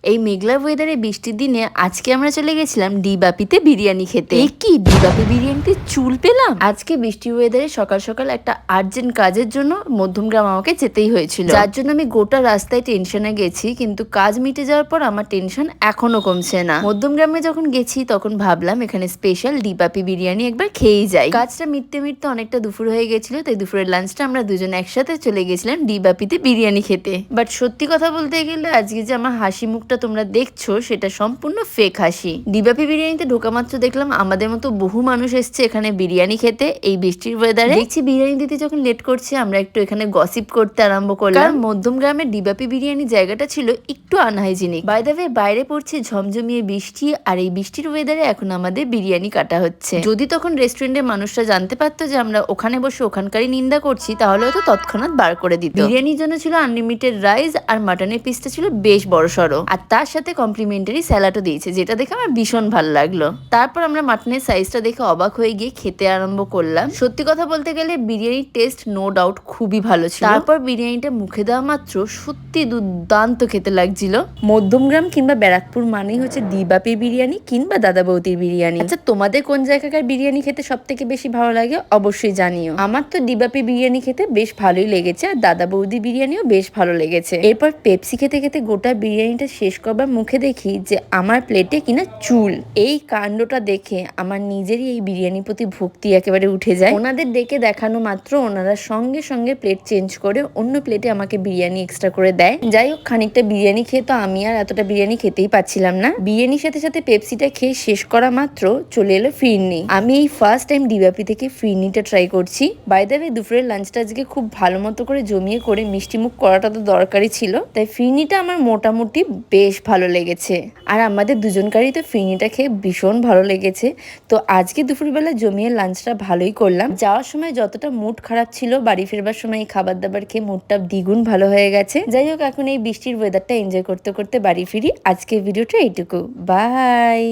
এই মেঘলা ওয়েদারে বৃষ্টির দিনে আজকে আমরা চলে গেছিলাম ডিবাপিতে বিরিয়ানি খেতে। কি ডিবাপি বিরিয়ানিতে চুল পেলাম। আজকে বৃষ্টি ওয়েদারে সকাল সকাল একটা আর্জেন্ট কাজের জন্য মধ্যমগ্রাম আমাকে যেতেই হয়েছিল, যার জন্য আমি গোটা রাস্তায় টেনশনে গেছি, কিন্তু কাজ মিটে যাওয়ার পর আমার টেনশন এখনো কমছে না। মধ্যমগ্রামে যখন গেছি তখন ভাবলাম এখানে স্পেশাল ডিবাপি বিরিয়ানি একবার খেয়েই যাই। কাজটা মিটতে মিটতে অনেকটা দুপুর হয়ে গেছিল, তাই দুপুরের লাঞ্চটা আমরা দুজন একসাথে চলে গেছিলাম ডিবাপিতে বিরিয়ানি খেতে। বাট সত্যি কথা বলতে গেলে আজকে যে আমার হাসি মুখটা তোমরা দেখছো সেটা সম্পূর্ণ ফেক হাসি। ডিবাপি বিরিয়ানিতে ঢোকা মাত্র দেখলাম আমাদের মতো বহু মানুষ এসছে এখানে বিরিয়ানি খেতে এই বৃষ্টির ওয়েদারে। দেখছি বিরিয়ানি দিতে যখন লেট করছে আমরা একটু এখানে গসিপ করতে আরম্ভ করলাম, কারণ মধ্যমগ্রামের ডিবাপি বিরিয়ানি জায়গাটা ছিল একটু আনহাইজিনিক। বাই দ্য ওয়ে বাইরে পড়ছে ঝমঝমিয়ে বৃষ্টি, আর এই বৃষ্টির ওয়েদারে এখন আমাদের বিরিয়ানি কাটা হচ্ছে। যদি তখন রেস্টুরেন্টের মানুষরা জানতে পারতো যে আমরা ওখানে বসে ওখানকারই নিন্দা করছি তাহলে হয়তো তৎক্ষণাৎ বার করে দিত। বিরিয়ানির জন্য ছিল আনলিমিটেড রাইস, আর মাটনের পিসটা ছিল বেশ বড় সড়ো, আর তার সাথে কমপ্লিমেন্টারি স্যালাডও দিয়েছে, যেটা দেখে আমার ভীষণ ভালো লাগলো। তারপর আমরা মাটনের সাইজটা দেখে অবাক হয়ে গিয়ে খেতে আরম্ভ করলাম। সত্যি কথা বলতে গেলে বিরিয়ানির টেস্ট নো ডাউট খুবই ভালো ছিল। তারপর বিরিয়ানিটা মুখে দেওয়া মাত্র সত্যি দুর্দান্ত খেতে লাগছিল। মধ্যমগ্রাম কিংবা ব্যারাকপুর মানেই হচ্ছে ডিবাপির বিরিয়ানি কিংবা দাদা বৌদির বিরিয়ানি। আচ্ছা, তোমাদের কোন জায়গাকার বিরিয়ানি খেতে সব থেকে বেশি ভালো লাগে অবশ্যই জানিও। আমার তো ডিবাপি বিরিয়ানি খেতে বেশ ভালোই লেগেছে, আর দাদা বৌদি বিরিয়ানিও বেশ ভালো লেগেছে। এরপর পেপসি খেতে খেতে গোটা বিরিয়ানিটা শেষ করবার মুখে দেখি যে আমার প্লেটে কিনা চুল। এই কাণ্ডটা দেখে আমার নিজেরই এই বিরিয়ানির প্রতি ভক্তি একেবারে উঠে যায়। ওনাদের ডেকে দেখানো মাত্র ওনারা সঙ্গে সঙ্গে প্লেট চেঞ্জ করে অন্য প্লেটে আমাকে বিরিয়ানি এক্সট্রা করে দেয়। যাই হোক, খানিকটা বিরিয়ানি খেয়ে তো আমি আর এতটা বিরিয়ানি খেতেই পাচ্ছিলাম না। বিরিয়ানির সাথে সাথে পেপসিটা খেয়ে শেষ করা মাত্র চলে এলো ফিরনি। আমি এই ফার্স্ট টাইম ডিবাপি থেকে ফিরনিটা ট্রাই করছি। বাই দ্য ওয়ে দুপুরের লাঞ্চটা আজকে খুব ভালো মতো করে জমিয়ে করে মিষ্টি মুখ করাটা তো দরকারই ছিল, তাই ফিরনিটা আমার মোটামুটি বেশ ভালো লেগেছে। আর আমাদের দুজনকারই তো ফিরনিটা খেয়ে ভীষণ ভালো লেগেছে। তো আজকে দুপুরবেলা জমিয়ে লাঞ্চটা ভালোই করলাম। যাওয়ার সময় যতটা মুড খারাপ ছিল, বাড়ি ফেরবার সময় এই খাবার দাবার খেয়ে মুডটা দ্বিগুণ ভালো হয়ে গেছে। যাই হোক, এখন এই বৃষ্টির ওয়েদারটা এনজয় করতে করতে বাড়ি ফিরি। আজকের ভিডিওটা এইটুকু, বাই।